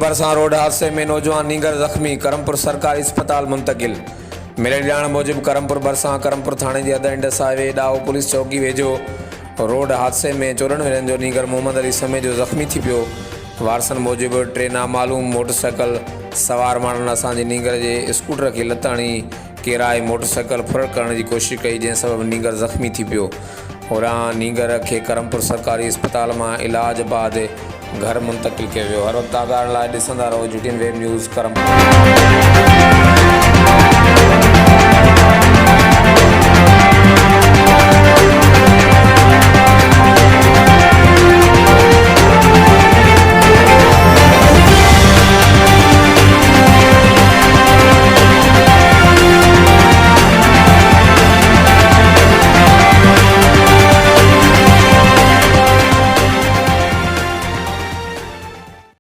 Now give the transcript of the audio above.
बरसा रोड हादसे में नौजवान नीगर जख्मी, करमपुर सरकारी अस्पताल मुंतकिल। मिले ॼाण मूजिब करमपुर बरसा करमपुर थाने जी हद इंडस हाईवे ॾाहो पुलिस चौकी वेझो रोड हादसे में 54 वरहनि जो नीगर मोहम्मद अली समेत जो ज़ख्मी थी पियो। वारसनि मूजिब 3 नामालूम मोटरसाइकिल सवार माण्हुनि असांजे नीगर जे स्कूटर खे लताणी किराए मोटरसाइकिल फुर करण जी कोशिशि कई, जंहिं सबबु नीगर ज़ख्मी थी पियो। होॾां नीगर खे करमपुर सरकारी अस्पताल मां इलाज बाद घर मुंतकिल किया वियो। हर वक़्तु आगाह लाइ ॾिसंदा रहो GTN वेब न्यूज़ करमपुर।